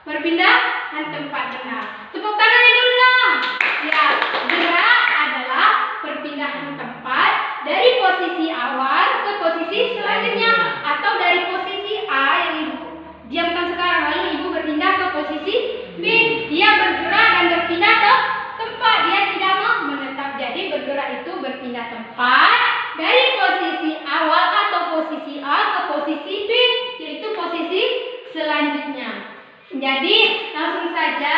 perpindahan tempat benda. Tepuk tangannya dulu dong. Ya, gerak adalah perpindahan tempat dari posisi awal ke posisi selanjutnya, atau dari posisi A yang ibu diamkan sekarang lalu ibu berpindah ke posisi B. Dia bergerak dan berpindah ke tempat, dia tidak mau menetap. Jadi bergerak itu berpindah tempat dari posisi awal atau posisi A ke posisi B, yaitu posisi selanjutnya. Jadi langsung saja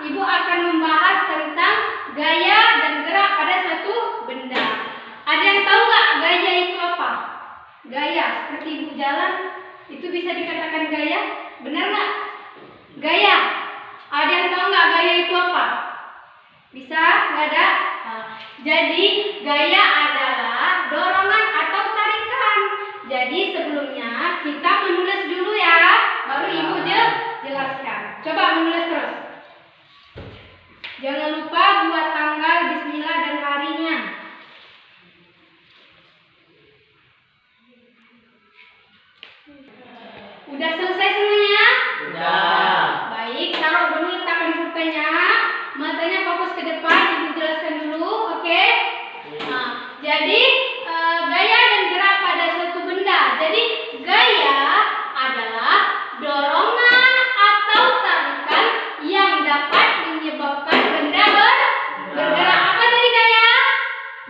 ibu akan membahas tentang gaya dan gerak pada suatu benda. Ada yang tahu nggak gaya itu apa? Gaya seperti ibu jalan itu bisa dikatakan gaya, benar nggak? Gaya. Ada yang tahu nggak gaya itu apa? Bisa? Nggak ada? Jadi gaya adalah dorongan atau tarikan. Jadi sebelumnya kita menulis dulu ya, baru ibu jelaskan. Coba menulis terus. Jangan lupa buat tanggal, bismillah, dan harinya. Udah selesai semuanya? Udah. Baik, taruh dulu, letakkan pulpennya. Matanya fokus ke depan, ibu jelaskan dulu, oke? Nah, jadi gaya dan gerak pada suatu benda. Jadi gaya adalah dorongan atau tarikan yang dapat menyebabkan benda bergerak. Apa tadi gaya?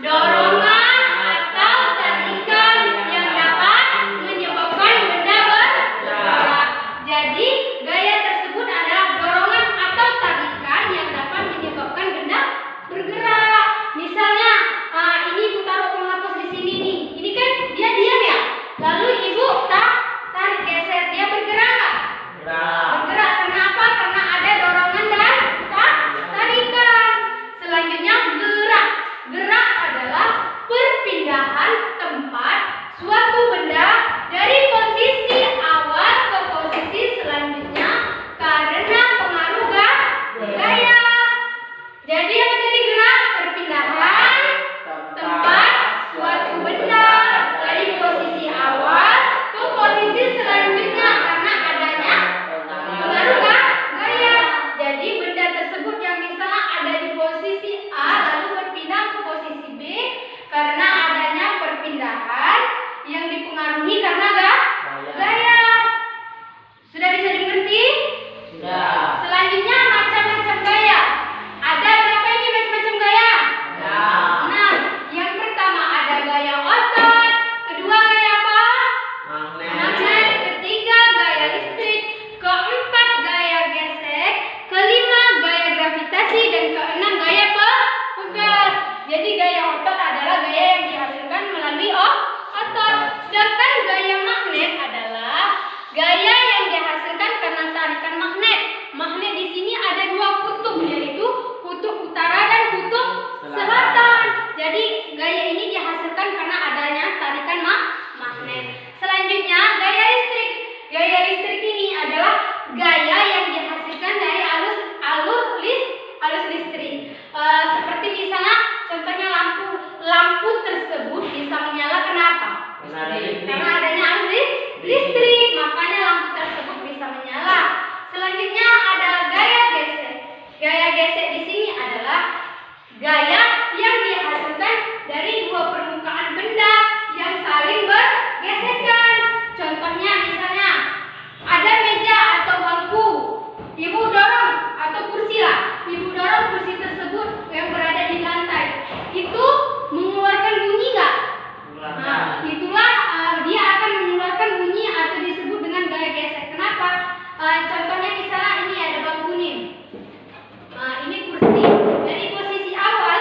Dorongan atau tarikan yang dapat menyebabkan benda bergerak. Jadi gaya tersebut adalah dorongan atau tarikan yang dapat menyebabkan benda bergerak. Misalnya ini ibu taruh penghapus di sini nih. Ini kan dia diam ya. Lalu ibu tarik geser, dia bergerak nggak? Bergerak. Kenapa? Karena ada dorongan dan tarikan. Selanjutnya gerak. Gerak adalah perpindahan tempat suatu benda dari posisi awal ke posisi selanjutnya karena pengaruh gaya. Jadi apa tadi gerak? Perpindahan tempat suatu benda dari posisi awal ke posisi selanjutnya karena adanya pengaruh gaya. Jadi benda tersebut yang misalnya ada di posisi A lalu berpindah ke posisi B karena adanya perpindahan yang dipengaruhi karena gaya. Sudah bisa dimengerti? Sudah. Selanjutnya macam-macam gaya. Ada berapa ini macam-macam gaya? Nah, yang pertama ada gaya otot, kedua gaya apa? Magnet, ketiga gaya listrik, keempat gaya gesek, kelima gaya gravitasi, dan keenam gaya pegas. Jadi gaya otot adalah gaya yang dihasilkan melalui otot. Sedangkan gaya magnet adalah gaya yang dihasilkan karena tarikan magnet. Magnet di sini ada dua kutub, yaitu kutub utara dan kutub selatan. Jadi gaya ini dihasilkan karena adanya tarikan magnet. Selanjutnya gaya listrik. Gaya listrik ini adalah gaya yang dihasilkan dari arus listrik. Seperti misalnya contohnya lampu tersebut bisa menyala kenapa? Karena adanya arus listrik, makanya lampu tersebut bisa menyala. Selanjutnya ada gaya gesek. Gaya gesek di sini adalah gaya yang dihasilkan dari dua permukaan benda yang saling bergesekan. Contohnya misalnya ada meja atau bangku, ibu dorong atau kursi lah, ibu dorong kursi tersebut yang berada di lantai, itu mengeluarkan bunyi nggak? Nah, itulah dia akan mengeluarkan bunyi atau disebut dengan gaya gesek. Kenapa? Contohnya misalnya ini ada bangku nih. Ini kursi dari posisi awal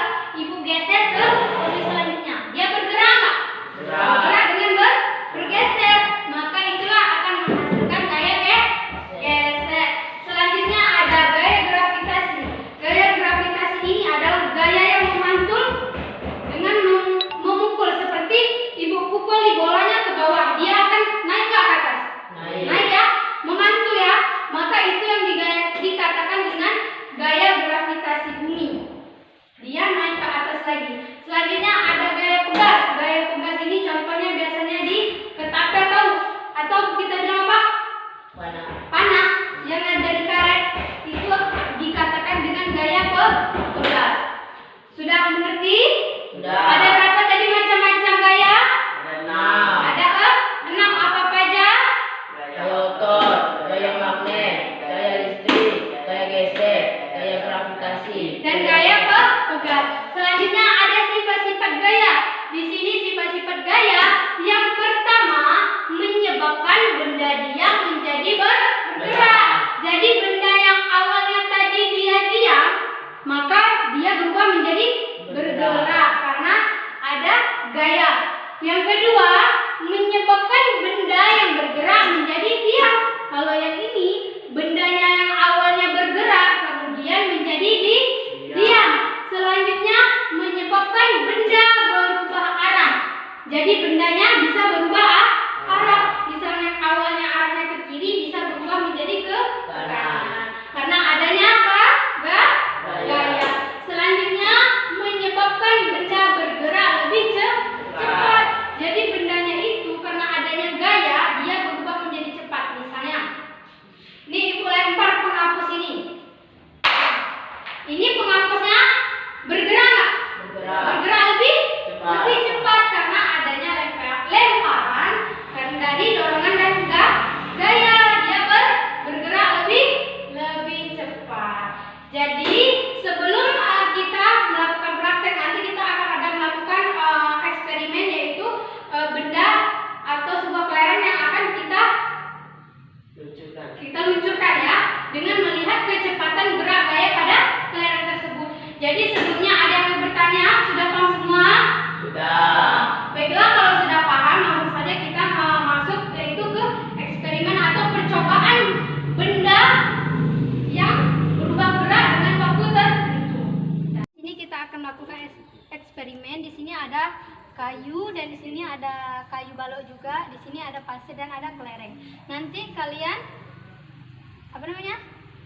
ada kayu dan di sini ada kayu balok juga. Di sini ada pasir dan ada kelereng. Nanti kalian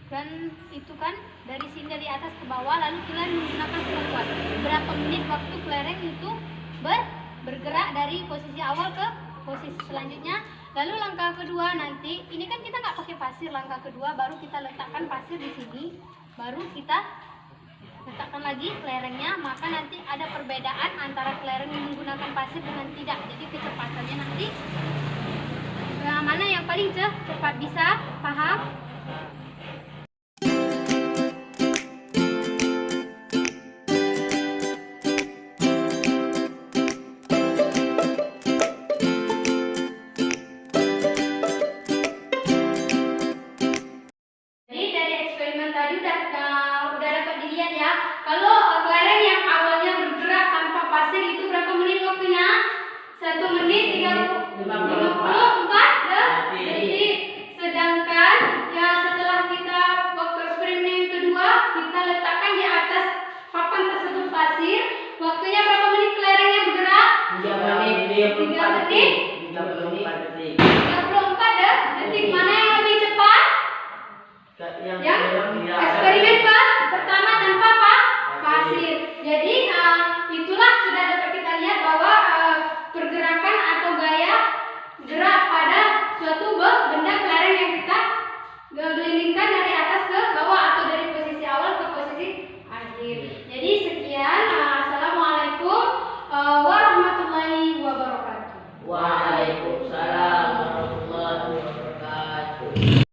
dan itu kan dari sini dari atas ke bawah, lalu kalian menggunakan sekuat. Berapa menit waktu kelereng itu bergerak dari posisi awal ke posisi selanjutnya. Lalu langkah kedua nanti, ini kan kita nggak pakai pasir. Langkah kedua baru kita letakkan pasir di sini, baru kita letakkan lagi kelerengnya. Maka nanti ada perbedaan antara kelereng yang menggunakan pasir dengan tidak. Jadi kecepatannya nanti mana yang paling cepat, bisa paham? Kalau kelereng yang awalnya bergerak tanpa pasir itu berapa menit waktunya? 1 menit 54 detik. Sedangkan ya setelah kita waktu eksperimen yang kedua kita letakkan di atas papan tersebut pasir, waktunya berapa menit kelerengnya bergerak? 3 menit 34 detik. 34 detik. Mana yang lebih cepat? Yang eksperimen pertama tanpa pasir. Jadi itulah sudah dapat kita lihat bahwa pergerakan atau gaya gerak pada suatu benda kelereng yang kita gelindingkan dari atas ke bawah atau dari posisi awal ke posisi akhir. Jadi sekian. Assalamualaikum warahmatullahi wabarakatuh. Waalaikumsalam.